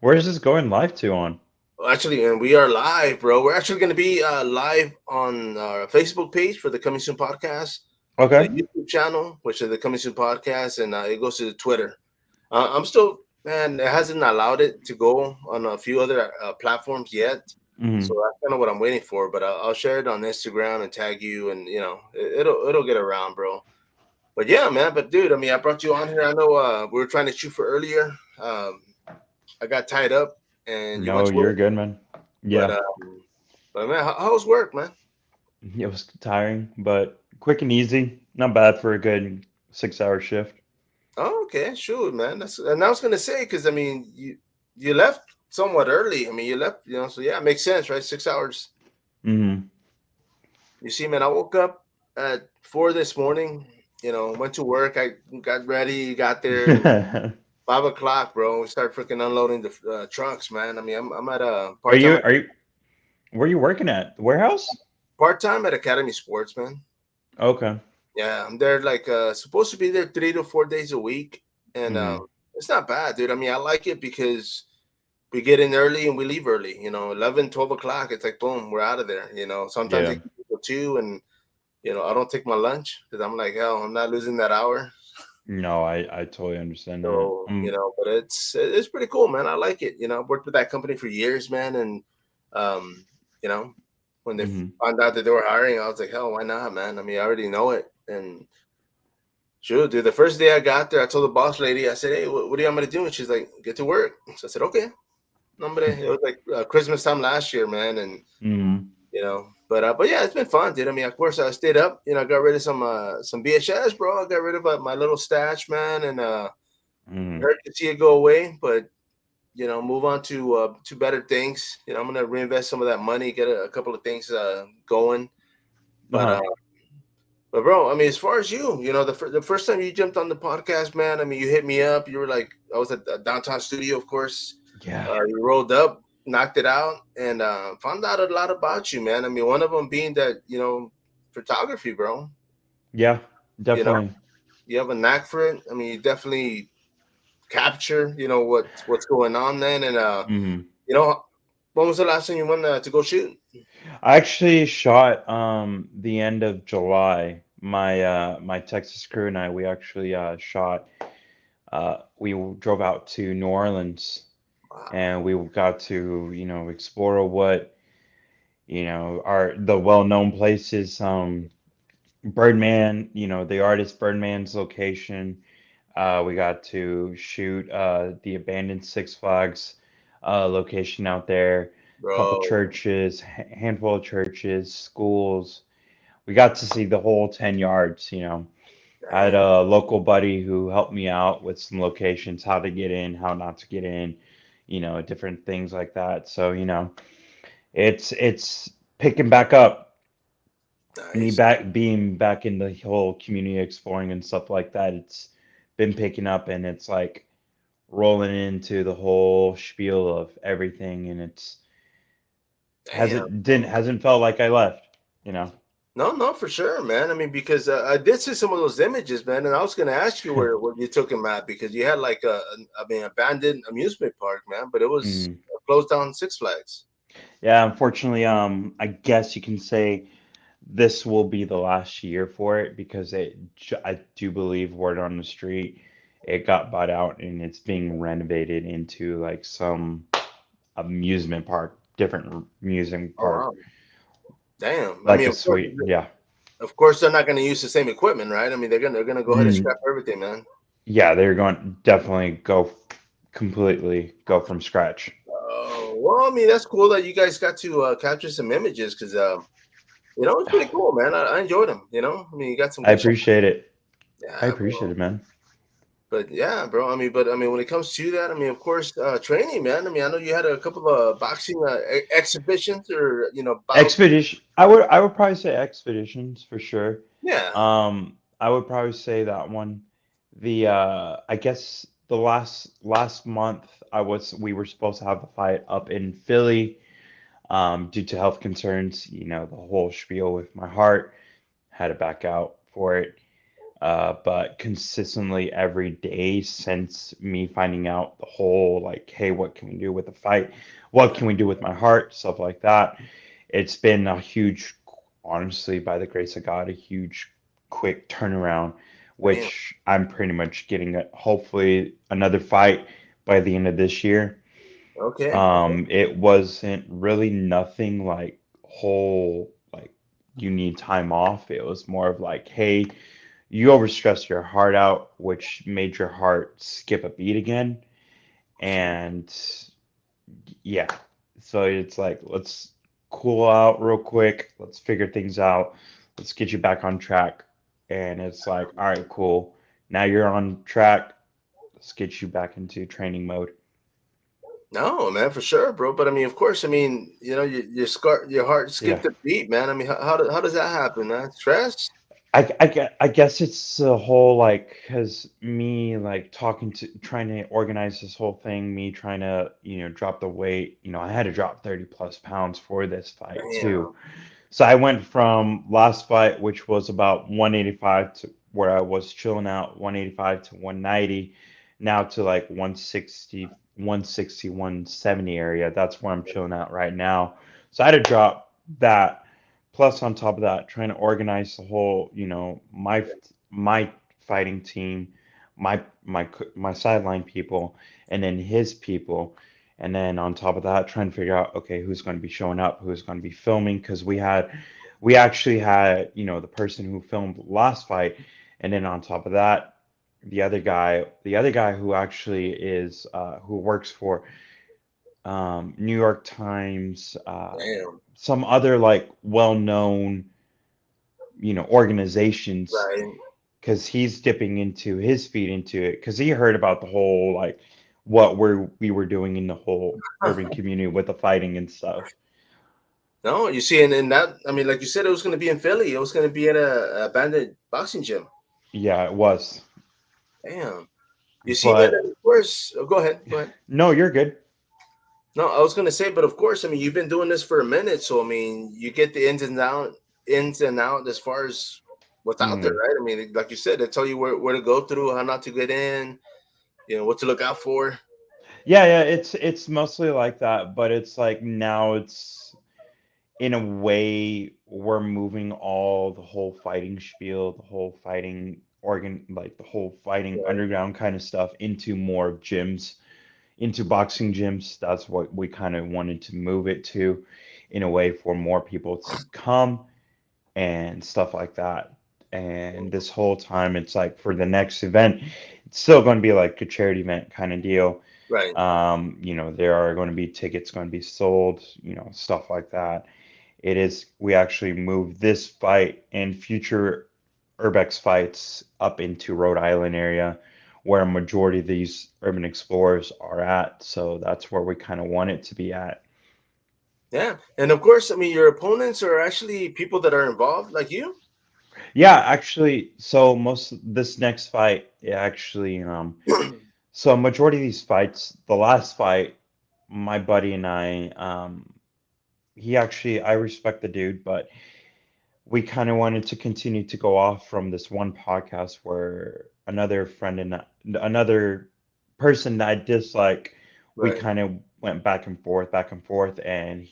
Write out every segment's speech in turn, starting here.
Where's this going live to on? Well, actually, and we are live, bro. We're actually going to be live on our Facebook page for the Coming Soon podcast, the Okay. YouTube channel, which is the Coming Soon podcast, and it goes to Twitter. I'm still, man, it hasn't allowed it to go on a few other platforms yet. So Hmm. that's kind of what I'm waiting for. But I'll share it on Instagram and tag you, and it'll get around, bro. But yeah, man. But dude, I mean, I brought you on here. I know we were trying to shoot for earlier. Um, I got tied up, and you went No, to work. you're good, man. But Yeah, man, how's work, man? it was tiring, but quick and easy. Not bad for a good 6 hour shift. Oh, okay, sure, man. That's and I was gonna say because I mean you left somewhat early. I mean you left, so yeah, it makes sense, right? 6 hours. Hmm. You see, man, I woke up at 4 this morning. Went to work. I got ready, got there, and Are 5 o'clock, bro. We start freaking unloading the trucks, man. I mean, I'm at a you are you where are you working at? The warehouse? part time at Academy Sports, man. Okay. Yeah, I'm there like supposed to be there 3 to 4 days a week, and Hmm. it's not bad, dude. I mean, I like it because we get in early and we leave early. 11, 12 o'clock. It's like boom, we're out of there. Sometimes Yeah. it can go two, and I don't take my lunch because I'm like hell, I'm not losing that hour. No, I totally understand that. So but it's pretty cool, man. I like it. I've worked with that company for years, man, and um, you know, when they Hmm. found out that they were hiring, I was like, hell, why not, man? I mean, I already know it, and sure, dude. The first day I got there, I told the boss lady, I said, "Hey, what do you want me to do?" And she's like, "Get to work." So I said, "Okay." Hombre, it was like Christmas time last year, man, and Hmm. but yeah, it's been fun, dude. I mean, of course, I stayed up. I got rid of some VHS, bro. I got rid of my little stash, man, and Hmm. hurt to see it go away, but move on to better things. I'm gonna reinvest some of that money, get a couple of things going, but Uh-huh. bro, I mean, as far as the first time you jumped on the podcast, man, I mean, you hit me up. You were like, I was at the downtown studio, of course. Yeah. You rolled up, knocked it out, and found out a lot about you, man. I mean, one of them being that photography, bro. Yeah, You know, definitely. you have a knack for it. I mean, you definitely capture, what's going on then, and Hmm. you know, when was the last time you went to go shoot? I actually shot the end of July. My Texas crew and I, we actually shot we drove out to New Orleans and we got to, explore what, are the well-known places. Birdman, the artist Birdman's location. We got to shoot the abandoned Six Flags location out there. Couple Bro. churches, handful of churches, schools. We got to see the whole 10 yards. I had Dang. a local buddy who helped me out with some locations, how to get in, how not to get in, different things like that. So, it's picking back up. Me Nice. back being back in the whole community exploring and stuff like that. It's been picking up and it's like rolling into the whole spiel of everything and it's Damn. hasn't felt like I left. No, no, for sure, man. I mean, because I did see some of those images, man, and I was gonna ask you where you took him at because you had like I mean, abandoned amusement park, man, but it was Mhm. a closed down Six Flags. Yeah, unfortunately, I guess you can say this will be the last year for it because I do believe word on the street it got bought out and it's being renovated into like some amusement park, different amusement Oh park, wow, damn. I like mean, a suite. Yeah. of course, they're not gonna use the same equipment, right? I mean, they're gonna go ahead and Mm, scrap everything, man. yeah, they're going definitely go completely go from scratch. Oh well, I mean, that's cool that you guys got to capture some images because it's pretty cool, man. I enjoyed them. I mean, you got some I good shots. appreciate it. I Yeah, appreciate bro. it, man. But yeah, bro. I mean, when it comes to that, I mean, of course, training, man. I mean, I know you had a couple of boxing exhibitions or bouts. Expedition. I would probably say expeditions for sure. Yeah. I would probably say that one. The I guess the last month we were supposed to have a fight up in Philly due to health concerns, the whole spiel with my heart, had to back out for it. But consistently every day since me finding out the whole like, hey, what can we do with the fight? What can we do with my heart? Stuff like that. It's been a huge, honestly, by the grace of God, a huge, quick turnaround, Damn. which I'm pretty much getting hopefully another fight by the end of this year. Okay. It wasn't really nothing like whole, like you need time off. It was more of like, hey, you overstressed your heart out, which made your heart skip a beat again. And yeah, so it's like, let's cool out real quick. Let's figure things out. Let's get you back on track. And it's like, all right, cool. Now you're on track. Let's get you back into training mode. No, man, for sure, bro. But I mean, of course, I mean, your heart Yeah. skipped a beat, man. I mean, how does that happen, man? Stress? I guess it's the whole like, because me like talking to trying to organize this whole thing, me trying to, drop the weight, I had to drop 30 plus pounds for this fight too. Damn. So I went from last fight, which was about 185 to where I was chilling out, 185 to 190, now to like 160, 160, 170 area. That's where I'm chilling out right now. So I had to drop that. Plus, on top of that, trying to organize the whole, my fighting team, my sideline people, and then his people. And then on top of that, trying to figure out, okay, who's going to be showing up, who's going to be filming, because we actually had, the person who filmed last fight, and then on top of that, the other guy who actually is, who works for New York Times, Damn. some other like well-known, organizations, Right. because he's dipping into his feet into it, because he heard about the whole like what we were doing in the whole urban community with the fighting and stuff. No, you see, and that, I mean, like you said, it was going to be in Philly. It was going to be at a abandoned boxing gym. Yeah, it was. Damn. You see, man, But and of course, go ahead. Go ahead. no, you're good. No, I was going to say, but of course, I mean, you've been doing this for a minute. So, I mean, you get the ins and out as far as what's out there, Mhm. right? I mean, like you said, they tell you where to go through, how not to get in, what to look out for. Yeah, yeah, it's mostly like that, but it's like now it's in a way we're moving all the whole fighting spiel, the whole fighting organ, like the whole fighting Right. underground kind of stuff into more gyms, into boxing gyms. That's what we kind of wanted to move it to in a way for more people to come and stuff like that. And this whole time, it's like for the next event, it's still going to be like a charity event kind of deal. Right. There are going to be tickets going to be sold, stuff like that. We actually moved this fight and future Urbex fights up into Rhode Island area where a majority of these urban explorers are at. So that's where we kind of want it to be at. Yeah. And of course, I mean, your opponents are actually people that are involved, like you. Yeah, actually, so most this next fight, actually, so a majority of these fights, the last fight, my buddy and I, I respect the dude, but we kind of wanted to continue to go off from this one podcast where another friend and another person that I dislike, we Right. kind of went back and forth, and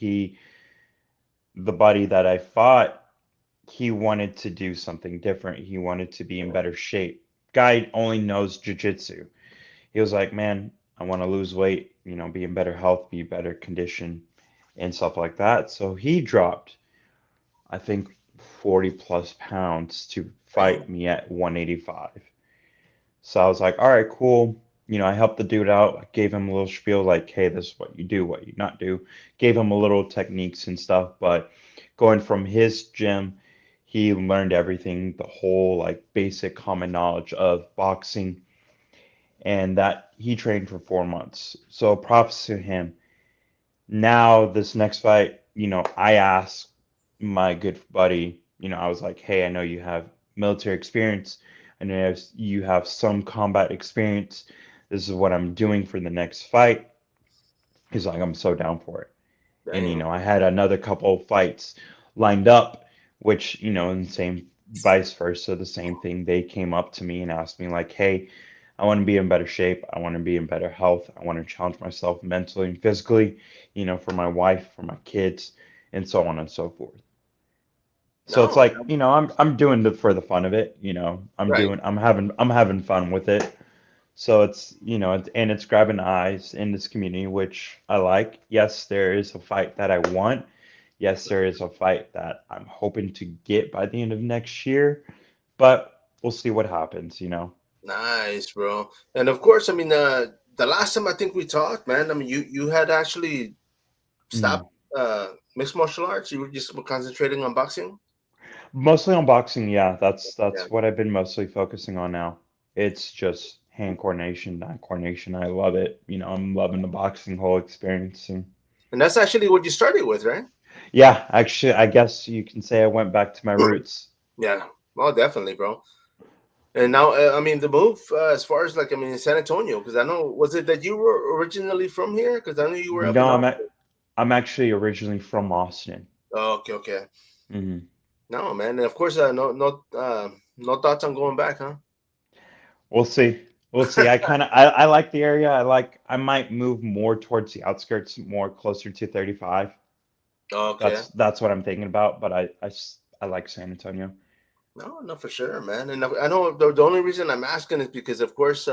the buddy that I fought, he wanted to do something different. He wanted to be in better shape. Guy only knows jujitsu. He was like, man, I want to lose weight, be in better health, be better condition, and stuff like that. So he dropped, I think, 40 plus pounds to fight Damn. me at 185. So I was like, all right, cool. I helped the dude out. I gave him a little spiel like, hey, this is what you do, what you not do. Gave him a little techniques and stuff. But going from his gym, he learned everything, the whole like basic common knowledge of boxing, and that he trained for 4 months. So props to him. Now this next fight, I asked my good buddy, I was like, hey, I know you have military experience. I know you have some combat experience. This is what I'm doing for the next fight. He's like, I'm so down for it. And Damn. I had another couple of fights lined up, which in the same vice versa, the same thing. They came up to me and asked me like, "Hey, I want to be in better shape. I want to be in better health. I want to challenge myself mentally and physically, for my wife, for my kids, and so on and so forth." So it's No, like, I'm doing it for the fun of it, right. I'm having fun with it. So it's, and it's grabbing eyes in this community, which I like. Yes, there is a fight that I want. Yes, there is a fight that I'm hoping to get by the end of next year, but we'll see what happens. Nice, bro. And of course, I mean, the last time I think we talked, man, I mean, you had actually stopped Mm. mixed martial arts. You were just concentrating on boxing. Mostly on boxing, yeah. That's Yeah, that's what I've been mostly focusing on now. It's just hand coordination, eye coordination. I love it. I'm loving the boxing whole experience. And and that's actually what you started with, right? yeah, actually, I guess you can say I went back to my roots. Yeah, well, definitely, bro. And now, I mean, the move as far as like, I mean, in San Antonio, because I know, was it that you were originally from here? Because I knew you were up No, in I'm Austin. I'm actually originally from Austin. Oh, okay, okay. Hmm. No, man, and of course, no thoughts on going back, huh? We'll see. We'll see. I like the area. I might move more towards the outskirts, more closer to 35. Okay. That's what I'm thinking about, but I like San Antonio. No, no, for sure, man. And I know the only reason I'm asking is because, of course,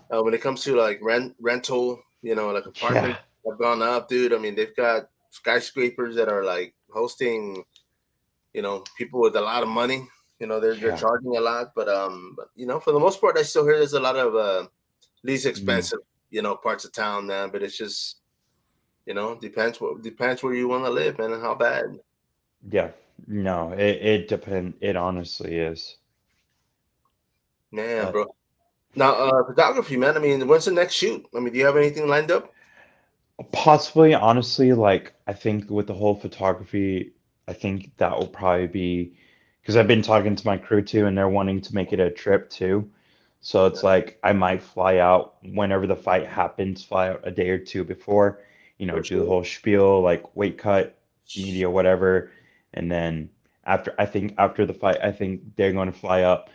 when it comes to like rental, like Yeah. apartments have gone up, dude. I mean, they've got skyscrapers that are like hosting, people with a lot of money. They're Yeah. charging a lot, but for the most part, I still hear there's a lot of least Mm. expensive, parts of town, man. But it's just, depends where you want to live, man, and how bad. Yeah. No, it depend it honestly is. Man, But bro. Now, photography, man. I mean, when's the next shoot? I mean, do you have anything lined up? possibly, honestly, like I think with the whole photography, I think that will probably be because I've been talking to my crew too, and they're wanting to make it a trip too. So it's like I might fly out whenever the fight happens, fly out a day or two before, For do the sure. whole spiel, like weight cut, media, whatever. And then after the fight, I think they're going to fly up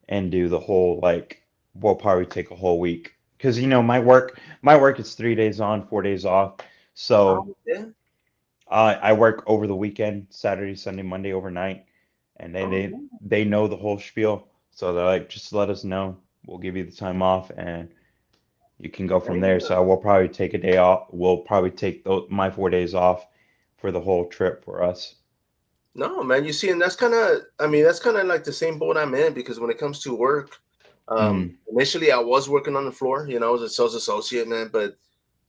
and do the whole like we'll probably take a whole week because my work is 3 days on, 4 days off. So Yeah. I work over the weekend, Saturday, Sunday, Monday overnight, and then Oh, they know the whole spiel. So they're like, just let us know. We'll give you the time off, and you can go from there. damn. So we'll probably take a day off. We'll probably take my 4 days off for the whole trip for us. No, man. You see, and that's kind of, I mean, that's kind of like the same boat I'm in because when it comes to work, Mm, initially I was working on the floor, I was a sales associate, man, but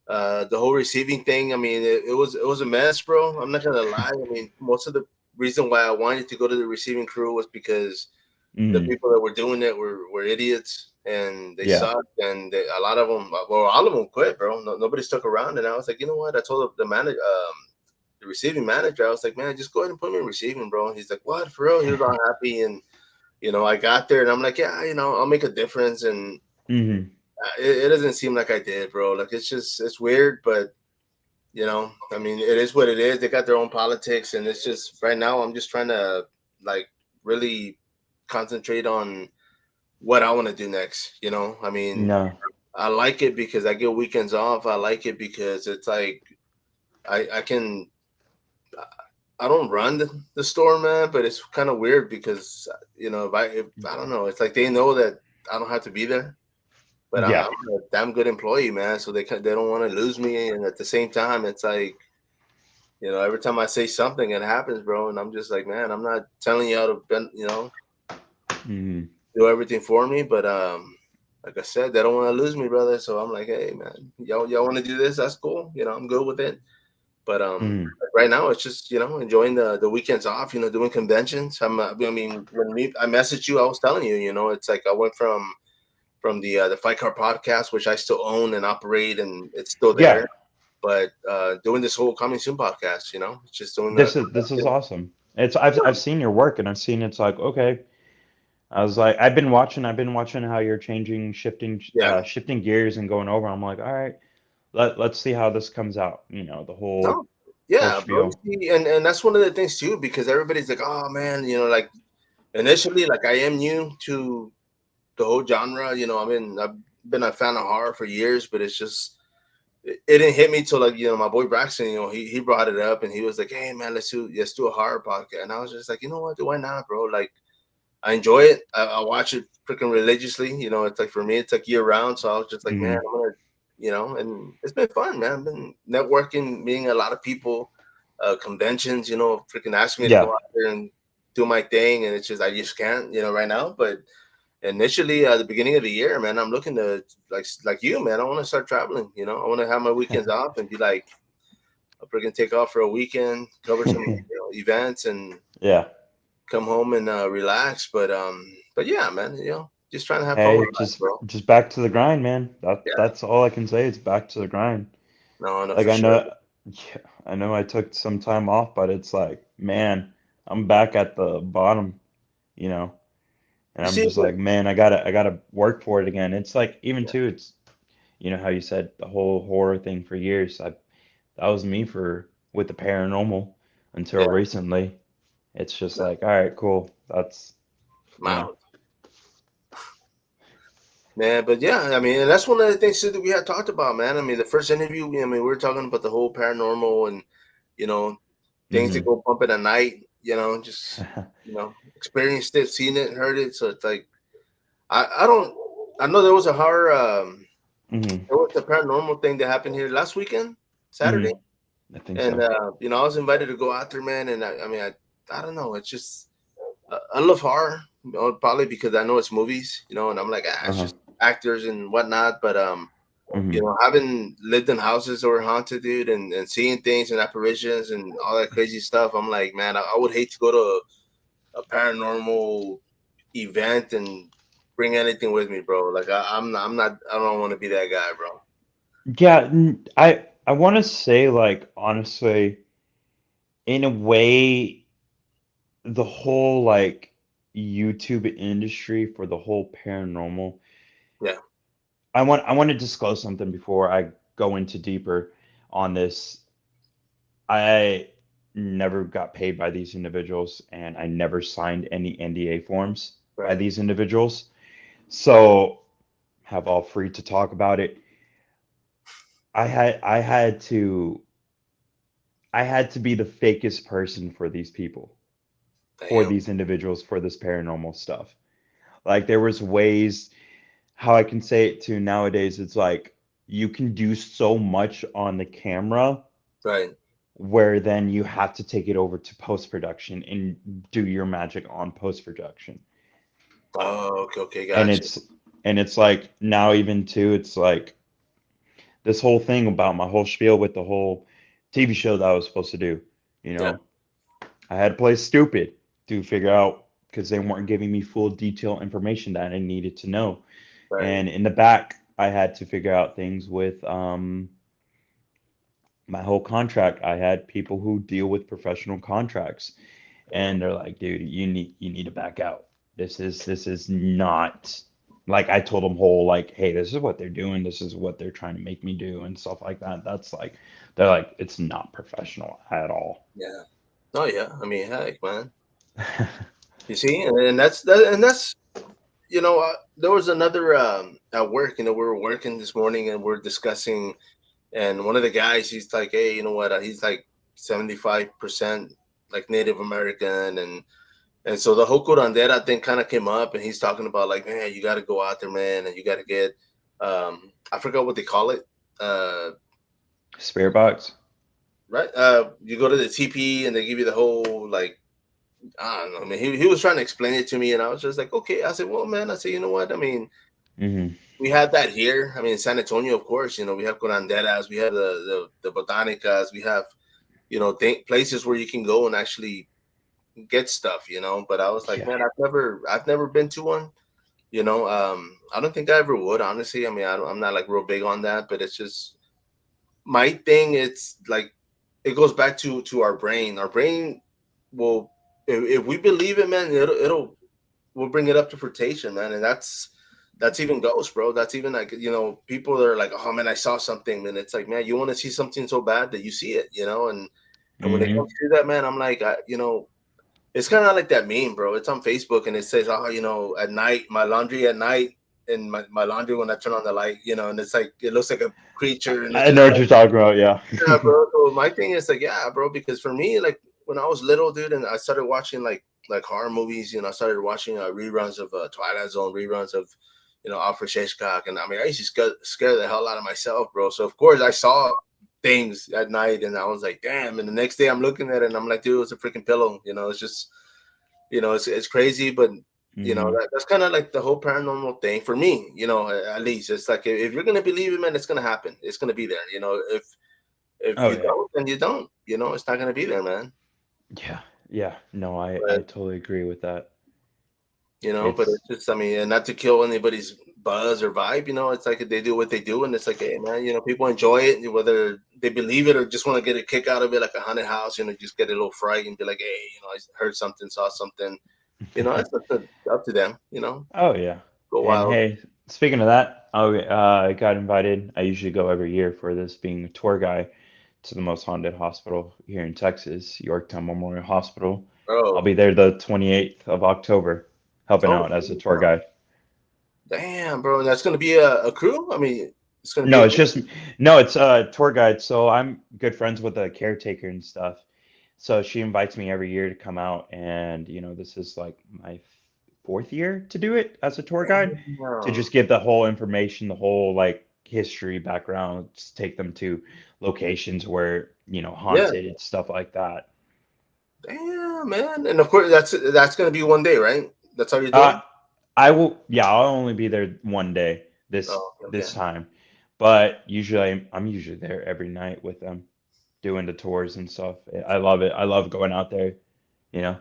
the whole receiving thing, I mean, it was a mess, bro. I'm not gonna lie. I mean, most of the reason why I wanted to go to the receiving crew was because the mm, people that were doing it were idiots and they yeah, sucked, and a lot of them, well, all of them quit, bro. No, nobody stuck around, and I was like, you know what? I told the manager, the receiving manager, I was like, man, just go ahead and put me in receiving, bro. He's like, what, for real? He was all happy, and I got there, and I'm like, yeah, I'll make a difference, and mm, it doesn't seem like I did, bro. Like it's weird, but I mean, it is what it is. They got their own politics, and it's just right now. I'm just trying to like really concentrate on what I want to do next. I mean, no, I like it because I get weekends off. I like it because it's like I can. I don't run the store, man, but it's kind of weird because if I don't know, it's like they know that I don't have to be there, but I'm yeah. a damn good employee, man. So they don't want to lose me, and at the same time, it's like every time I say something, it happens, bro. And I'm just like, man, I'm not telling you how to bend, Mm, do everything for me, but like I said, they don't want to lose me, brother. So I'm like, hey, man, y'all want to do this? That's cool. I'm good with it. But mm, like right now it's just enjoying the weekends off. Doing conventions. I mean, I messaged you, I was telling you, it's like I went from the Fight Card podcast, which I still own and operate, and it's still yeah. there. But doing this whole coming soon podcast, it's just doing the This is awesome. I've seen your work and I've seen it's like okay. I was like I've been watching how you're changing, yeah. shifting gears and going over. I'm like, all right, let's see how this comes out. The whole No, whole yeah, bro. You spiel. see, and that's one of the things too, because everybody's like, oh man, like initially, like I am new to the whole genre. I've been a fan of horror for years, but it's just it didn't hit me till like my boy Braxton. He brought it up and he was like, "Hey man, let's do a horror podcast." And I was just like, you know what? Why not, bro? Like I enjoy it. I watch it freaking religiously. It's like for me, it's like year round. So I was just like, man, Hmm. I'm gonna, and it's been fun, man. I've been networking, meeting a lot of people, conventions. Freaking asked me to go Yeah. out there and do my thing, and it's just I just can't, right now. But initially, at the beginning of the year, man, I'm looking to like you, man. I want to start traveling. I want to have my weekends off and be like, I'm freaking take off for a weekend, cover some events, and Yeah. come home and relax. But yeah, man, just trying to have fun with Hey, life, bro. just back to the grind, man. Yeah, That's all I can say. It's back to the grind. no, no, Like for I sure. know, yeah, I know I took some time off, but it's like, man, I'm back at the bottom, you know, and You I'm see, just like, man, I gotta work for it again. It's like even yeah, too, it's how you said the whole horror thing for years. That was me for with the paranormal until yeah, recently. It's just no, like, all right, cool. That's you know. wow, man. But yeah, I mean, and that's one of the things too that we had talked about, man. I mean, the first interview, I mean, we were talking about the whole paranormal and you know things that Hmm. go bump in the night. Just experienced it, seen it, heard it. So it's like I don't. I know there was a horror. Hmm. There was a paranormal thing that happened here last weekend, Saturday. Hmm. I think And so. I was invited to go out there, man. And I mean, I don't know. It's just I love horror, probably because I know it's movies, and I'm like, it's Uh-huh. just actors and whatnot. But Hmm. having lived in houses that were haunted, dude, and seeing things and apparitions and all that crazy stuff, I'm like, man, I would hate to go to a paranormal event and bring anything with me, bro. Like I'm not. I don't want to be that guy, bro. Yeah, I want to say like honestly, in a way, the whole like YouTube industry for the whole paranormal. Yeah. I want to disclose something before I go into deeper on this. I never got paid by these individuals, and I never signed any NDA forms by Right. these individuals. So have all free to talk about it. I had to be the fakest person for these people, for Damn. these individuals, for this paranormal stuff. Like there was ways how I can say it to nowadays, it's like you can do so much on the camera Right. where then you have to take it over to post production and do your magic on post production. Oh, okay. Okay. And Gotcha. it's like now even too, it's like this whole thing about my whole spiel with the whole TV show that I was supposed to do, you Yeah. know. I had to play stupid to figure out because they weren't giving me full detailed information that I needed to know. Right. And in the back, I had to figure out things with my whole contract. I had people who deal with professional contracts, and they're like, "Dude, you need to back out. This is not." Like I told them whole like, "Hey, this is what they're doing. This is what they're trying to make me do and stuff like that." That's like they're like, "It's not professional at all." Yeah. Oh yeah. I mean, heck, man. You see, and that's that, and that's there was another at work. We were working this morning and we're discussing, and one of the guys, he's like, hey, you know what? He's like 75% like Native American, and so the whole curandera thing kind of came up, and he's talking about like, man, you got to go out there, man, and you got to get, I forgot what they call it, uh, Spirit box. right? You go to the TP and they give you the whole like, I don't know. I mean, he was trying to explain it to me, and I was just like, okay. I said, well, man, I said, you know what? I mean, Hmm. we have that here. I mean, in San Antonio, of course, we have curanderas, we have the botanicas, we have places where you can go and actually get stuff. But I was like, Yeah. man, I've never been to one. I don't think I ever would, honestly. I mean, I'm not like real big on that, but it's just my thing. It's like it goes back to our brain. Our brain will, if we believe it, man, it'll we'll bring it up to fruition, man, and that's even ghosts, bro. That's even like people that are like, oh man, I saw something, and it's like, man, you want to see something so bad that you see it, and when it Hmm. comes to that, man, I'm like, It's kind of like that meme, bro. It's on Facebook and it says, "Oh, you know, at night, my laundry at night, and my laundry when I turn on the light, you know." And it's like it looks like a creature, and it's I just know what you're talking about. Yeah. yeah, bro. So my thing is like, yeah, bro, because for me, like when I was little, dude, and I started watching like horror movies, you know, I started watching reruns of Twilight Zone, reruns of Alfred Hitchcock, and I mean, I used to scare the hell out of myself, bro. So of course I saw things at night, and I was like, damn. And the next day I'm looking at it, and I'm like, dude, it's a freaking pillow. You know, it's just it's crazy, but Hmm. that's kind of like the whole paranormal thing for me. At least it's like if you're gonna believe it, man, it's gonna happen. It's gonna be there. If Oh you yeah. don't, then you don't. It's not gonna be there, man. Yeah. Yeah. No, I But totally agree with that. but It's it's just, I mean, and not to kill anybody's buzz or vibe. It's like they do what they do, and it's like, hey, man, people enjoy it, whether they believe it or just want to get a kick out of it, like a haunted house. Just get a little fright and be like, hey, I heard something, saw something. It's up to them. oh yeah. Go And wild. hey, speaking of that, I got invited. I usually go every year for this being a tour guide to the most haunted hospital here in Texas, Yorktown Memorial Hospital. I'll Bro. be there the 28th of October, helping Oh, out as a tour guide. damn, bro. And that's gonna be a crew. I mean, it's gonna be No, a it's group. just no, it's a tour guide. So I'm good friends with the caretaker and stuff. So she invites me every year to come out, and this is like my fourth year to do it as a tour guide, to Damn. just give the whole information, the whole like history background, just take them to locations where, Yeah. haunted, stuff like that. Damn, man. And of course, that's gonna be one day, right? That's all you're Uh, doing. I will, yeah, I'll only be there one day Oh, this okay. time, but usually I'm usually there every night with them doing the tours and stuff. I love it. I love going out there, you know.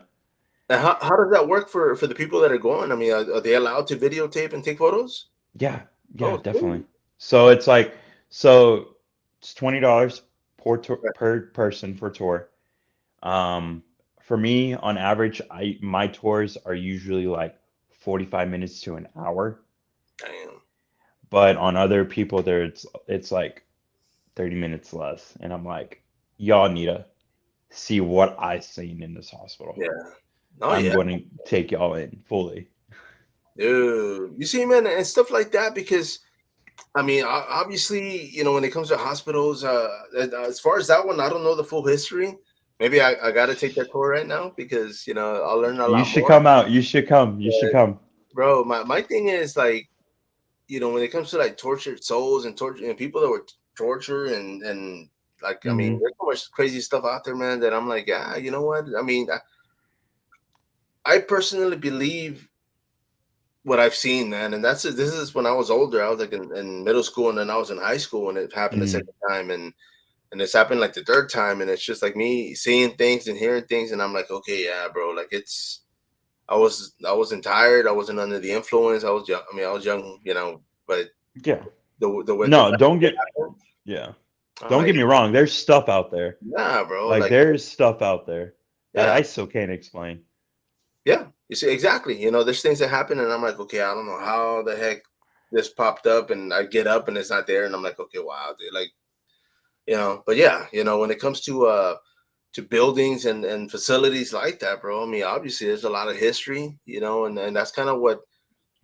And how does that work for the people that are going? I mean, are they allowed to videotape and take photos? Yeah, yeah, Oh, definitely. sweet. So it's like, so it's $20 Right. per person for tour. Um, for me, on average, my tours are usually like 45 minutes to an hour, Damn. but on other people there it's like 30 minutes less. And I'm like, y'all need to see what I seen in this hospital. Yeah. Oh, I'm yeah. going to take y'all in fully. Dude. You see, man, and stuff like that because I mean, obviously, when it comes to hospitals, as far as that one, I don't know the full history. Maybe I got to take that tour right now because I'll learn a You lot should more. come out. You should come. You should But come. bro, my thing is like, when it comes to like tortured souls and torture and people that were tortured and like, I mean, Hmm. there's so much crazy stuff out there, man. That I'm like, yeah, you know what? I mean, I personally believe what I've seen, man, and this is when I was older. I was like in middle school, and then I was in high school when it happened the Hmm. second time, and it's happened like the third time, and it's just like me seeing things and hearing things, and I'm like, okay, yeah, bro, like I wasn't tired, I wasn't under the influence, I was young. I mean, I was young, but Yeah. the with the No, fact don't that it get, happened, yeah. I'm Don't like, get me wrong. There's stuff out there. yeah, bro, Like like, there's stuff out there that yeah, I still can't explain. yeah. You see, exactly. There's things that happen, and I'm like, okay, I don't know how the heck this popped up, and I get up and it's not there, and I'm like, okay, wow, dude, like, but yeah, when it comes to buildings and facilities like that, bro. I mean, obviously there's a lot of history, and that's kind of what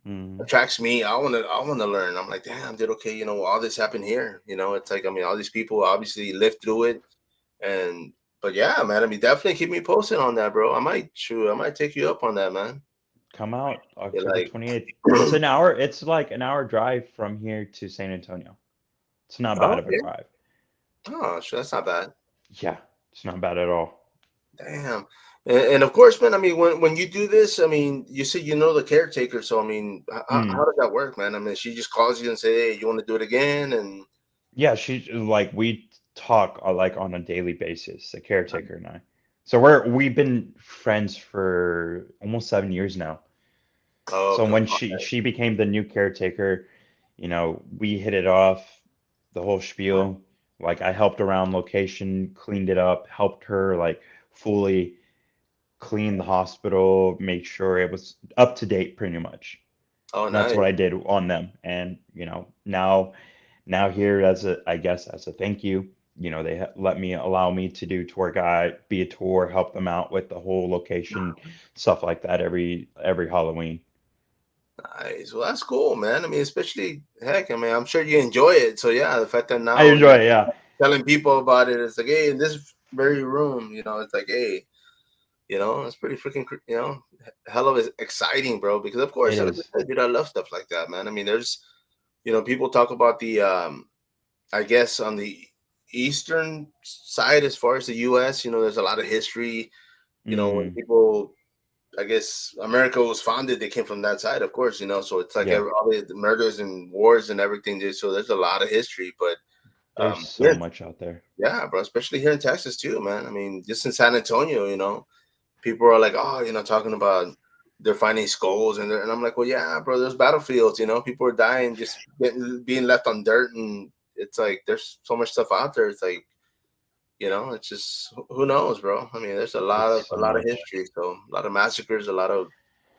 Hmm. attracts me. I want to learn. I'm like, damn, dude, okay, all this happened here. It's like, I mean, all these people obviously lived through it. And but yeah, man, I mean, definitely keep me posted on that, bro. I might take you up on that, man. Come out You're October like, 28th. It's an hour. It's like an hour drive from here to San Antonio. It's not bad oh, of a okay. drive. Oh, sure, that's not bad. Yeah, it's not bad at all. Damn. And of course, man, I mean, when you do this, I mean, you say the caretaker. So, I mean, how Mm. does that work, man? I mean, she just calls you and say, hey, you want to do it again? And Yeah, she like we talk like on a daily basis, the caretaker and I. So we've been friends for almost 7 years now. oh, So come when on. she became the new caretaker, we hit it off, the whole spiel. Like I helped around location, cleaned it up, helped her like fully clean the hospital, make sure it was up to date pretty much. Oh, And that's nice. what I did on them. And now here as a I guess as a thank you. they allow me to do tour guide, be a tour, help them out with the whole location, stuff like that every Halloween. Nice. Well, that's cool, man. I mean, especially heck, I mean, I'm sure you enjoy it. So yeah, the fact that I now enjoy it, yeah. telling people about it, it's like, hey, in this very room, it's like, hey, it's pretty freaking, hell of exciting, bro. Because of It course, like is. I said, dude, I love stuff like that, man. I mean, there's, people talk about the, I guess on the eastern side, as far as the U.S., there's a lot of history. When Mm, people, I guess America was founded, they came from that side, of course, so it's like yeah. all the murders and wars and everything. So there's a lot of history, but There's so yeah, much out there. yeah, bro, especially here in Texas too, man. I mean, just in San Antonio, people are like, oh, talking about they're finding skulls, and I'm like, well, yeah, bro, there's battlefields, people are dying, just being left on dirt, and it's like there's so much stuff out there. It's like, it's just who knows, bro. I mean, there's a lot It's of a so lot of much. history, so a lot of massacres, a lot of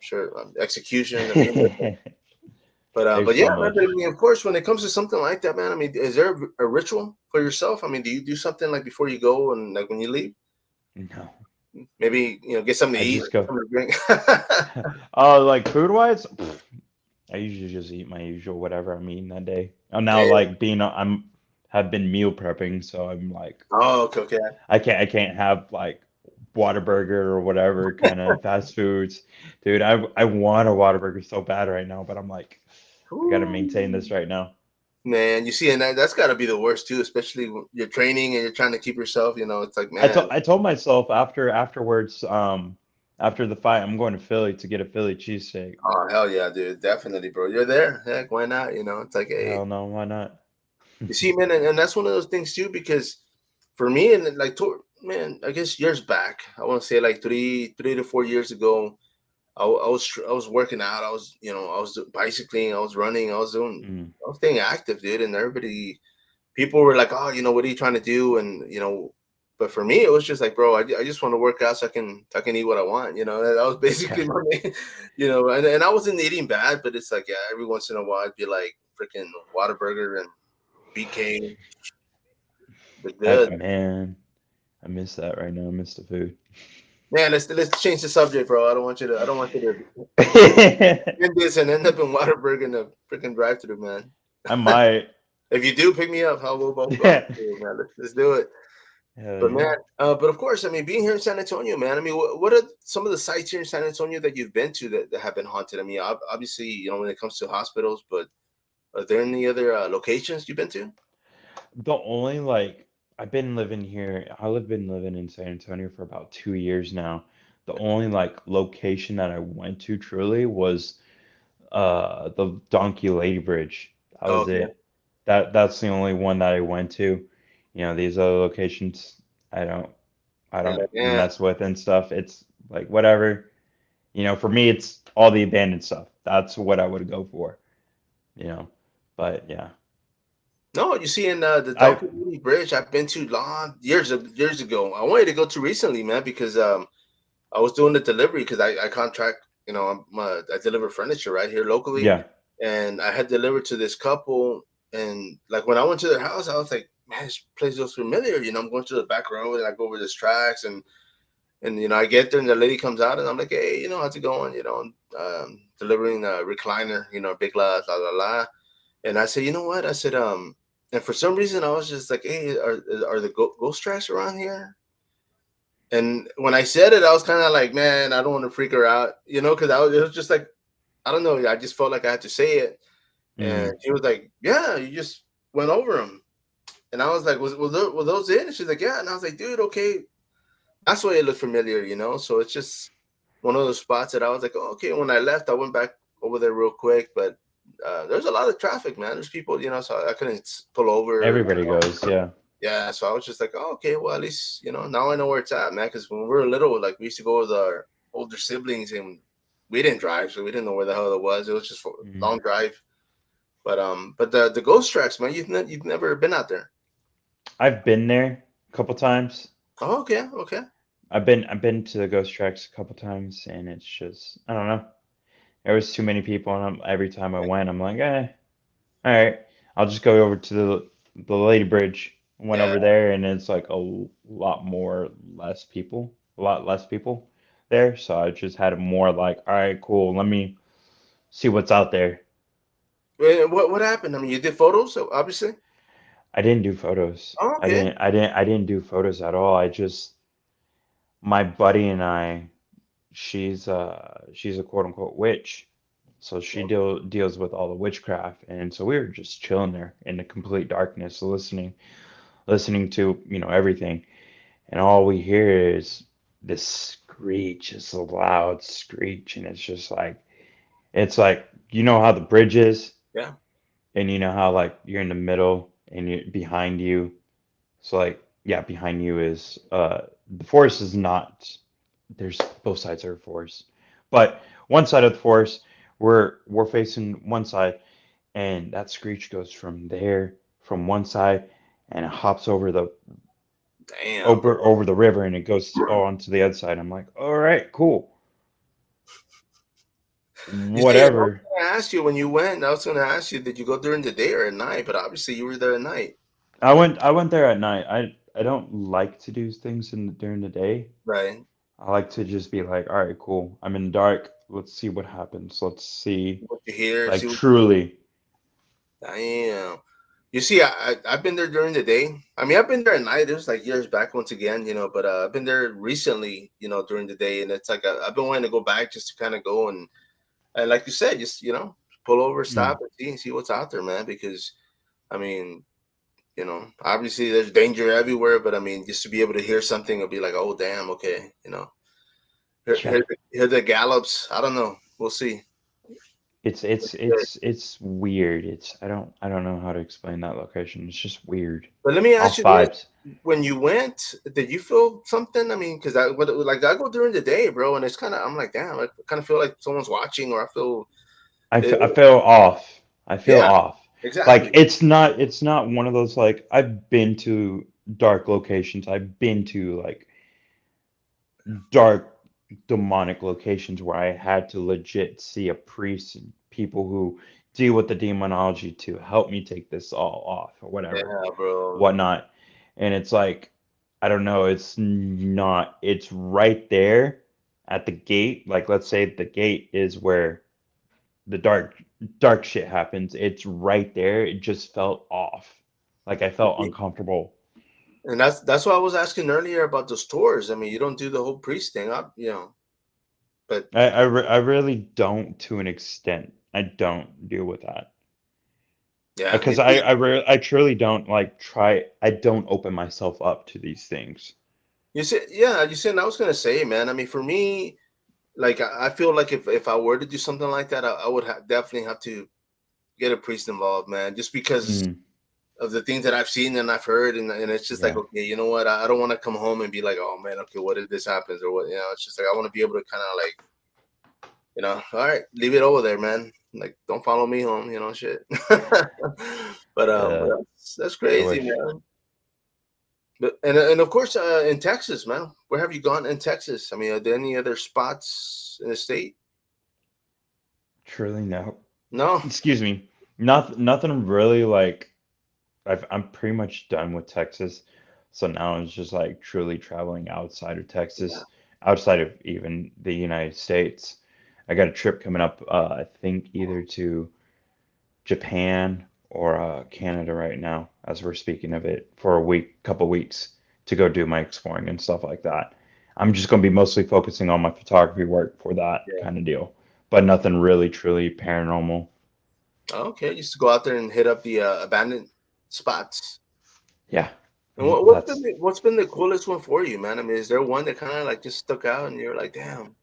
sure executions. I mean, but There's yeah, so man. But I much. mean, of course, when it comes to something like that, man. I mean, is there a ritual for yourself? I mean, do you do something like before you go and like when you leave? No. Maybe get something to I eat, just go. something to drink. Like food wise, I usually just eat my usual whatever I'm eating that day. I'm now Yeah. like I'm have been meal prepping, so I'm like Oh, okay, okay. I can't have like Whataburger or whatever kind of fast foods. Dude, I want a Whataburger so bad right now, but I'm like I gotta maintain Ooh. this right now. Man, you see, and that's got to be the worst too, especially when you're training and you're trying to keep yourself. It's like, I man, told I told myself afterwards, after the fight, I'm going to Philly to get a Philly cheesesteak. oh hell yeah, dude, definitely, bro. You're there. Heck, why not? It's like, hey, Hell no, why not? you see, man, and that's one of those things too, because for me, and like, man, I guess years back, I want to say like 3 to 4 years ago, I was working out. I was bicycling, I was running, Mm. I was staying active, dude, and people were like, oh, what are you trying to do? And but for me, it was just like, bro, I just want to work out so I can eat what I want. That was basically Yeah. my main, and I wasn't eating bad, but it's like, yeah, every once in a while, I'd be like freaking Whataburger and BK, the good. Man, I miss that right now. I miss the food. Man, let's change the subject, bro. I don't want you to end this and end up in Whataburger in the freaking drive-through, man. I might. If you do, pick me up. How we'll both go. Hell Man. Let's do it. But yeah. man, but of course, I mean, being here in San Antonio, man. I mean, what are some of the sites here in San Antonio that you've been to that have been haunted? I mean, obviously, when it comes to hospitals, but are there any other locations you've been to? The only like I've been living here, I've been living in San Antonio for about 2 years now. The only like location that I went to truly was the Donkey Lady Bridge. That was Okay. it. That's the only one that I went to. These other locations I don't I You're don't like, yeah. mess with and stuff. It's like whatever. For me it's all the abandoned stuff. That's what I would go for, you know. But yeah. No, you see, in the I Donkey Bridge, I've been to long years ago. I wanted to go to recently, man, because I was doing the delivery because I contract, I deliver furniture right here locally, yeah. and I had delivered to this couple, and like when I went to their house, I was like, man, this place looks familiar. I'm going to the back road and I go over this tracks, and I get there and the lady comes out and I'm like, hey, how's it going? Delivering a recliner, big la la la, and I said, you know what? I said, and for some reason I was just like, hey, are the ghost tracks around here? And when I said it, I was kind of like, man, I don't want to freak her out, because it was just like, I don't know. I just felt like I had to say it. And Mm. she was like, yeah, you just went over them. And I was like, were those it? And she's like, yeah. And I was like, dude, okay. That's why it looked familiar, So it's just one of those spots that I was like, oh, okay. When I left, I went back over there real quick. But there's a lot of traffic, man. There's people, so I couldn't pull over. Everybody goes, yeah. Yeah, so I was just like, oh, okay, well, at least, now I know where it's at, man. Because when we were little, like, we used to go with our older siblings and we didn't drive, so we didn't know where the hell it was. It was just a Mhm. long drive. But the ghost tracks, man, you've never been out there. I've been there a couple times. Oh, okay, okay. I've been to the Ghost Tracks a couple times, and it's just I don't know. There was too many people, and every time I went, I'm like, all right, I'll just go over to the Lady Bridge. Went Yeah. over there, and it's like lot more less people, a lot less people there. So I just had a more like, all right, cool. Let me see what's out there. What happened? I mean, you did photos, so obviously. I didn't do photos. Oh, okay. I didn't do photos at all. I just my buddy and I, she's a quote unquote witch. So she deals with all the witchcraft, and so we were just chilling there in the complete darkness, listening to, everything. And all we hear is this screech. It's a loud screech, and it's like, how the bridge is, Yeah. and you know how like you're in the middle and you behind you. So like, yeah, behind you is the forest is not, there's both sides are a forest. But one side of the forest, we're facing one side, and that screech goes from there, from one side, and it hops Damn, over the river, and it goes on to the other side. I'm like, all right, cool, You see, I was whatever. gonna ask you when you went. I was gonna ask you, did you go during the day or at night? But obviously, you were there at night, I went there at night. I don't like to do things during the day. right? I like to just be like, all right, cool. I'm in the dark. Let's see what happens. Let's see, What you hear, like see what you do. truly. Damn. You see, I've been there during the day. I mean, I've been there at night. It was like years back once again, but I've been there recently, during the day, and it's like I've been wanting to go back just to kind of go and like you said, just pull over, Mm, stop, and see what's out there, man. Because I mean, obviously there's danger everywhere, but I mean, just to be able to hear something and be like, oh damn, okay, yeah. hear the gallops. I don't know. We'll see. It's weird. I don't know how to explain that location. It's just weird. But let me ask Off you this: vibes. when you went, did you feel something? I mean, because like I go during the day, bro, and it's kind of I'm like, damn, I kind of feel like someone's watching, or I feel, it, I feel off. I feel yeah, off. Like exactly. it's not one of those like I've been to dark locations. I've been to like dark demonic locations where I had to legit see a priest and people who deal with the demonology to help me take this all off or whatever, Yeah, bro. whatnot. And it's like, I don't know, it's right there at the gate. Like, let's say the gate is where the dark shit happens. It's right there. It just felt off. Like I felt uncomfortable. And that's why I was asking earlier about the stores. I mean, you don't do the whole priest thing, but I really don't, to an extent. I don't deal with that. yeah, Because I truly don't like try. I don't open myself up to these things. you said, yeah, you said. I was gonna say, man. I mean, for me, like I feel like if I were to do something like that, I would definitely have to get a priest involved, man, just because Mm, of the things that I've seen and I've heard, and it's just like, yeah, okay, you know what? I don't want to come home and be like, oh man, okay, what if this happens or what? It's just like I want to be able to kind of like, all right, leave it over there, man. Like, don't follow me home, shit. But uh, that's I crazy, wish. man. But and of course, in Texas, man, where have you gone in Texas? I mean, are there any other spots in the state? Truly no. No. Excuse me. Nothing really like. I'm pretty much done with Texas. So now it's just like truly traveling outside of Yeah. Texas, outside of even the United States. I got a trip coming up. I think either to Japan or Canada right now, as we're speaking of it, for a week, couple weeks to go do my exploring and stuff like that. I'm just going to be mostly focusing on my photography work for that Yeah. kind of deal, but nothing really truly paranormal. Okay, just to go out there and hit up the abandoned spots. Yeah, And that's what's been the coolest one for you, man? I mean, is there one that kind of like just stuck out and you're like, damn,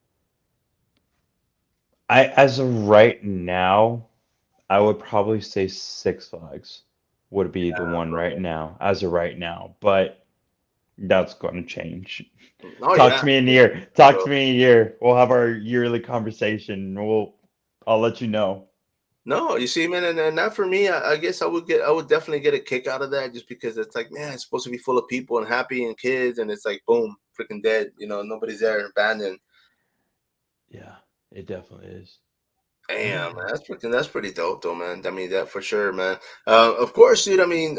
I as of right now, I would probably say Six Flags would be the one right bro. now, as of right now, but that's going to change. Oh Talk yeah, to me in a year. Talk bro. to me in a year. We'll have our yearly conversation. I'll let you know. No, you see, man, and that for me, I guess I would definitely get a kick out of that just because it's like, man, it's supposed to be full of people and happy and kids, and it's like, boom, freaking dead. Nobody's there, abandoned. Yeah, it definitely is. Damn, man, that's pretty dope, though, man. I mean, that for sure, man. Of course, dude. I mean,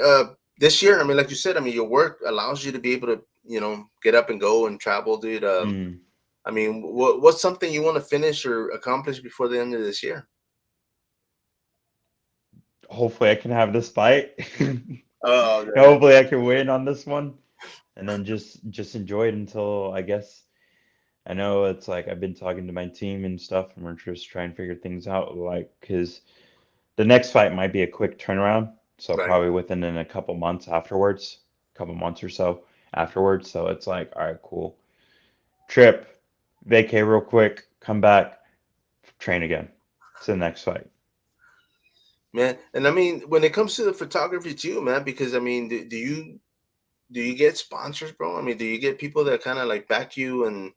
this year, I mean, like you said, I mean, your work allows you to be able to, get up and go and travel, dude. Mm, I mean, what's something you want to finish or accomplish before the end of this year? hopefully I can have this fight. Oh, yeah. Hopefully I can win on this one, and then just enjoy it until I guess I know it's like I've been talking to my team and stuff, and we're just trying to figure things out. Like, because the next fight might be a quick turnaround, so Right. probably within in a couple months afterwards, couple months or so afterwards. So it's like, all right, cool. Trip, vacay real quick, come back, train again. It's the next fight. Man. And I mean, when it comes to the photography too, man, because I mean, do you get sponsors, bro? I mean, do you get people that kind of like back you and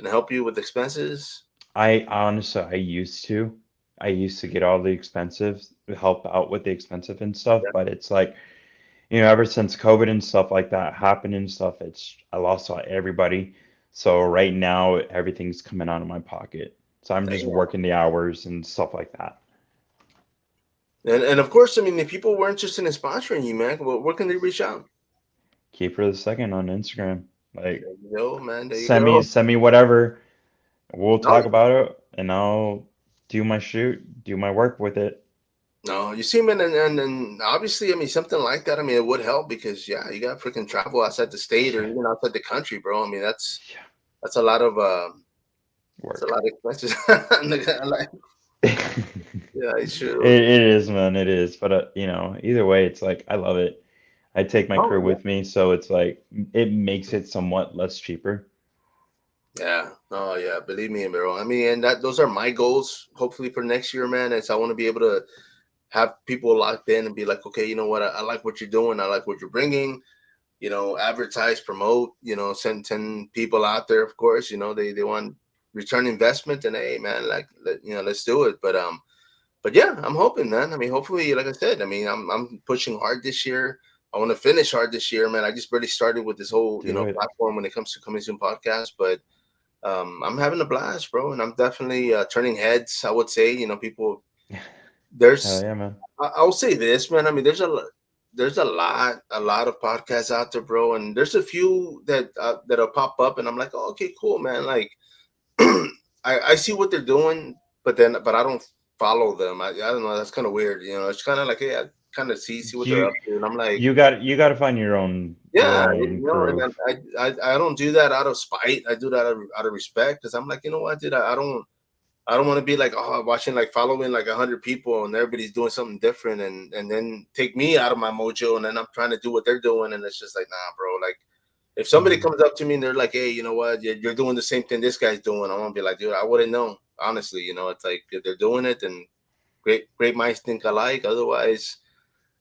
help you with expenses? I honestly, I used to get all the expensive help out with the expensive and stuff, Yeah. but it's like, ever since COVID and stuff like that happened and stuff, I lost everybody. So right now everything's coming out of my pocket. So I'm just Damn. working the hours and stuff like that. And of course, I mean, if people were interested in sponsoring you, man, well, where can they reach out? Keep for the second on Instagram. Like There you go, man. There you send me go. send me whatever. We'll No, talk about it and I'll do my shoot, do my work with it. no, you see, man, and obviously, I mean, something like that. I mean, it would help because yeah, you got freaking travel outside the state or Yeah. even outside the country, bro. I mean, that's Yeah. that's a lot of that's a Work. lot of expenses. Like, yeah, it's true. It is, man. It is. But either way, it's like I love it. I take my Oh crew yeah, with me, so it's like it makes it somewhat less cheaper. yeah. Oh yeah. Believe me, bro. I mean, and that those are my goals. Hopefully for next year, man. Is I want to be able to have people locked in and be like, okay, you know what? I like what you're doing. I like what you're bringing. Advertise, promote. Send people out there. Of course, they want return investment, and hey, man, like let's do it. But yeah, I'm hoping, man. I mean, hopefully, like I said, I mean, I'm pushing hard this year. I want to finish hard this year, man. I just barely started with this whole Do it. platform when it comes to coming soon podcast, but I'm having a blast, bro, and I'm definitely turning heads. I would say, people. Hell There's, yeah, man. I'll say this, man. I mean, there's a lot of podcasts out there, bro, and there's a few that'll pop up, and I'm like, oh, okay, cool, man. Like, I see what they're doing, but I don't follow them. I don't know. That's kind of weird. It's kind of like, hey, I kind of see what they're You up to, and I'm like, you got to find your yeah, own groove. and I don't do that out of spite. I do that out of respect because I'm like, you know what, dude, I don't want to be like, oh, watching, like, following like 100 people and everybody's doing something different, and then take me out of my mojo, and then I'm trying to do what they're doing, and it's just like, nah, bro. Like, if somebody Mhm. comes up to me and they're like, hey, you know what, you're doing the same thing this guy's doing, I'm gonna be like, dude, I wouldn't know. Honestly, it's like if they're doing it, and great minds think alike. Otherwise,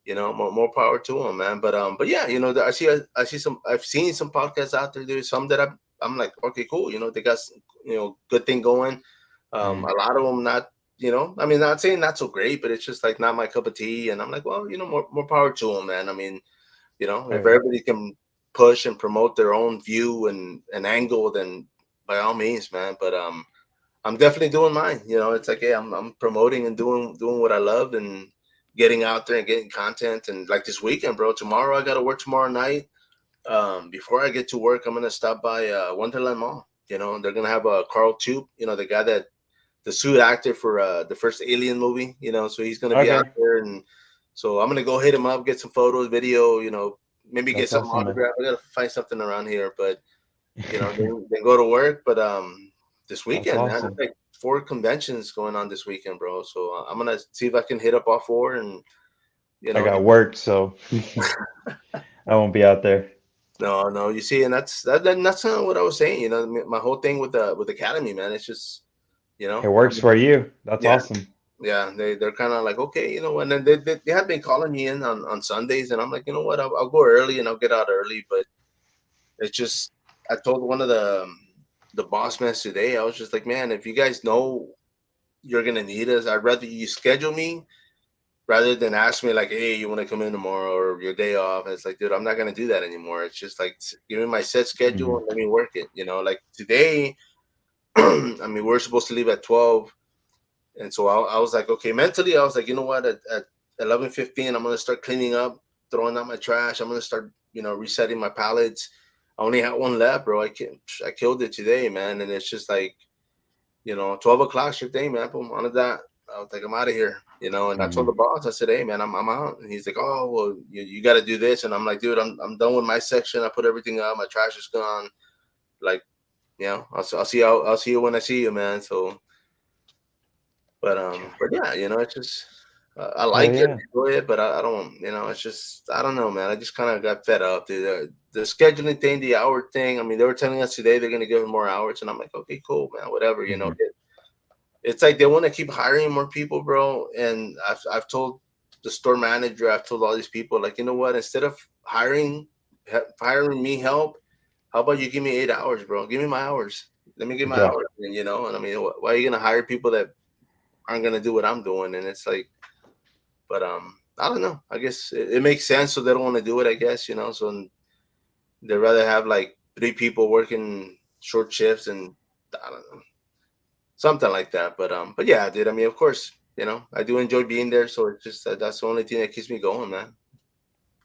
more power to them, man. But yeah, I've seen some podcasts out there. There's some that I'm like, okay, cool. They got good thing going. Mhm. A lot of them not. I mean, not saying not so great, but it's just like not my cup of tea. And I'm like, well, more power to them, man. I mean, Oh if yeah. everybody can push and promote their own view and angle, then by all means, man. But I'm definitely doing mine. It's like, hey, I'm promoting and doing what I love and getting out there and getting content. And like this weekend, bro, tomorrow I got to work tomorrow night. Before I get to work, I'm gonna stop by Wonderland Mall. They're gonna have a Carl Tube, the guy that the suit actor for the first Alien movie. So he's gonna be out Okay. there, and so I'm gonna go hit him up, get some photos, video. Maybe get That's something awesome, man. autographed. I gotta find something around here, but then go to work. But this That's weekend, man, it's awesome. like 4 conventions going on this weekend, bro. So I'm gonna see if I can hit up all four, and I get. got work, so I won't be out there. No, no, you see, and that's not what I was saying. My whole thing with Academy, man. It's just, It I works mean, for you. That's yeah, awesome. yeah. They're kind of like, okay, and then they have been calling me in on Sundays, and I'm like, you know what, I'll go early and I'll get out early, but it's just, I told one of the boss man today, I was just like, man, if you guys know you're gonna need us, I'd rather you schedule me rather than ask me like, hey, you want to come in tomorrow or your day off. And it's like, dude, I'm not gonna do that anymore. It's just like, give me my set schedule Mhm. and let me work it. Like today, I mean, we're supposed to leave at 12, and so I was like, okay, mentally, I was like, you know what, at 11:15, I'm gonna start cleaning up. throwing out my trash. I'm gonna start, resetting my pallets. I only had one left, bro. I killed it today, man. And it's just like, 12 o'clock shift day, man. Boom, on to that. I was like, I'm out of here, And I told the Mhm. boss, I said, hey, man, I'm out. And he's like, oh, well, you got to do this. And I'm like, dude, I'm done with my section. I put everything up. My trash is gone. Like, I'll see I'll see you when I see you, man. So, but yeah, it's just I Hell like it, yeah. enjoy it, but I don't, it's just I don't know, man. I just kind of got fed up, dude. The scheduling thing, the hour thing. I mean, they were telling us today they're gonna give us more hours, and I'm like, okay, cool, man, whatever. Mhm. It's like they want to keep hiring more people, bro. And I've told the store manager, I've told all these people, like, you know what? Instead of hiring me help, how about you give me 8 hours, bro? Give me my hours. Let me get my Yeah. hours, And I mean, why are you gonna hire people that aren't gonna do what I'm doing? And it's like, but I don't know. I guess it makes sense, so they don't want to do it. I guess so they'd rather have like 3 people working short shifts, and I don't know, something like that. But yeah, dude. I mean, of course, I do enjoy being there. So it's just that's the only thing that keeps me going, man.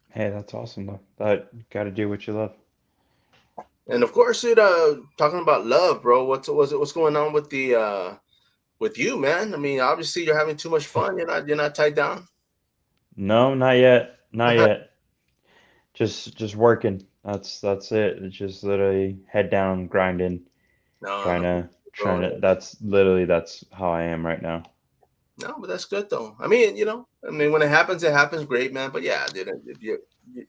Hey, that's awesome though. But you got to do what you love. And of course, dude. Talking about love, bro. What's going on with the with you, man? I mean, obviously you're having too much fun. You're not tied down. No, not yet. Not yet. Just working. That's it. It's just literally head down, grinding, No, trying no, to trying bro. to. That's how I am right now. No, but that's good though. I mean, when it happens great, man. But yeah, dude, if you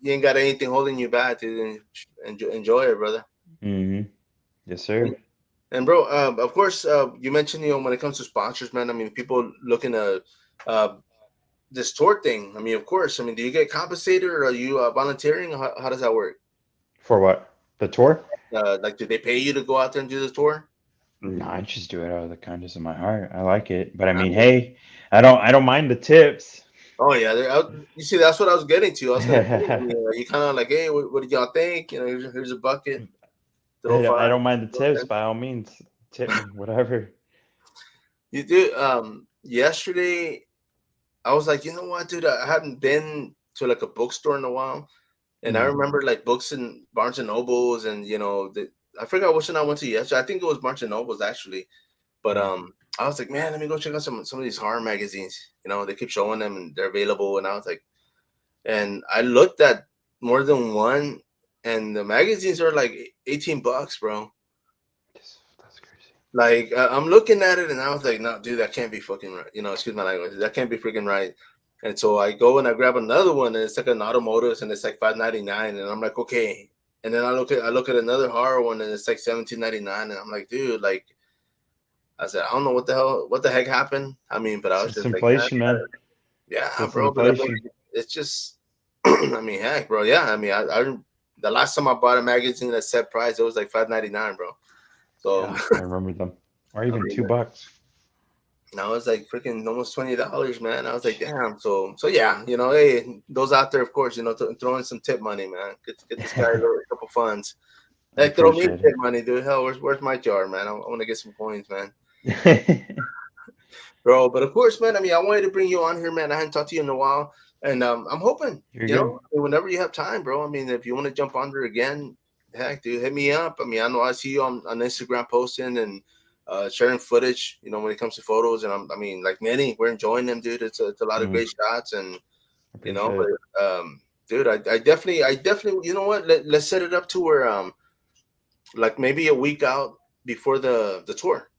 ain't got anything holding you back, dude, then enjoy it, brother. Mhm. Yes, And, sir. and bro, of course, you mentioned, when it comes to sponsors, man. I mean, people looking to uh, this tour thing. I mean, of course. I mean, do you get compensated, or are you volunteering? How does that work? For what? The tour? Like, do they pay you to go out there and do this tour? No, I just do it out of the kindness of my heart. I like it. But I I mean, mean, hey, I don't mind the tips. oh yeah, you see, that's what I was getting to. I was gonna say, I mean, you kind of like, hey, what did y'all think? Here's a bucket, throw I five. don't mind the Throw tips 10. by all means. Tip me, whatever. You do. Yesterday I was like, you know what, dude? I hadn't been to like a bookstore in a while, and I Mm. remember like books in Barnes and Nobles, and I forgot which one I went to yesterday. I think it was Barnes and Nobles actually, but Mm. I was like, man, let me go check out some of these horror magazines. They keep showing them and they're available, and I was like, and I looked at more than one, and the magazines are like $18, bro. That's crazy. Like, I'm looking at it and I was like, no, dude, that can't be fucking right. Excuse my language. That can't be freaking right. And so I go and I grab another one, and it's like an automotive, and it's like 5.99, and I'm like, okay. And then I look at another horror one, and it's like 17.99, and I'm like, dude, like, I said, I don't know what the heck happened. I mean, but I was It's just like, inflation, man. yeah, It's bro. But I mean, inflation. it's just, I mean, heck, bro. Yeah, I mean, I the last time I bought a magazine at set price, it was like 5.99, bro. So Yeah, I remember them. Or I even mean, $2. now it's like freaking almost $20, man. I was like, damn. So yeah, hey, those out there, of course, throw in some tip money, man. Get this guy a couple funds. I Hey, throw me appreciate tip money, dude. Hell, where's my jar, man? I want to get some coins, man. it. Bro, but of course, man. I mean, I wanted to bring you on here, man. I hadn't talked to you in a while, and I'm hoping, You're good. whenever you have time, bro. I mean, if you want to jump on there again, heck, dude, hit me up. I mean, I know I see you on Instagram posting and sharing footage. When it comes to photos, and I mean, like many, we're enjoying them, dude. It's a lot of Mm, great shots, and appreciate it. but dude, I definitely, you know what? Let's set it up to where like maybe a week out before the tour,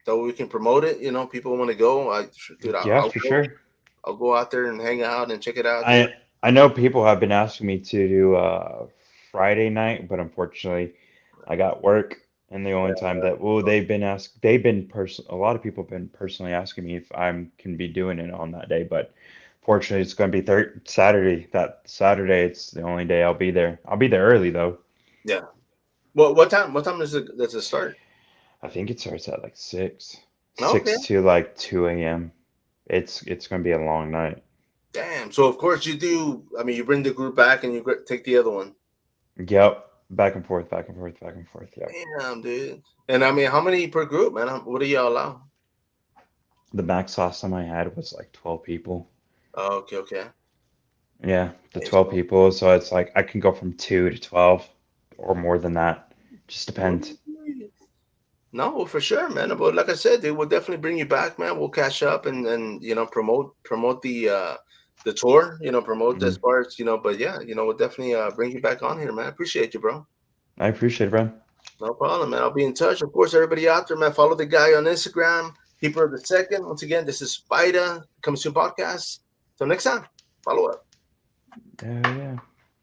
so we can promote it. People want to go. Dude, Yeah, I'll for go. sure. I'll go out there and hang out and check it out, dude. I know people have been asking me to do Friday night, but unfortunately, I got work, and the only time that a lot of people have been personally asking me if I'm can be doing it on that day, but fortunately, it's going to be Saturday. That Saturday, it's the only day I'll be there. I'll be there early though. Yeah. What time does it start? I think it starts at like Okay. 6 to like 2 a.m. It's going to be a long night. Damn. So of course you do. I mean, you bring the group back and you take the other one. Yep, back and forth, back and forth, back and forth. Yep. Damn, dude. And I mean, how many per group, man? What do y'all allow? The max last time I had was like 12 people. Oh, okay, okay. Yeah, the 12 people. So it's like I can go from 2 to 12 or more than that. Just depends. No, for sure, man. But like I said, they will definitely bring you back, man. We'll catch up and promote the tour, promote as Mhm. far as but yeah, we'll definitely bring you back on here, man. Appreciate you, bro. I appreciate it, bro. No problem, man. I'll be in touch. Of course, everybody out there, man, follow the guy on Instagram, Keeper of the Second. Once again, this is Spider, Coming Soon Podcast. Till next time, follow up. Yeah, yeah.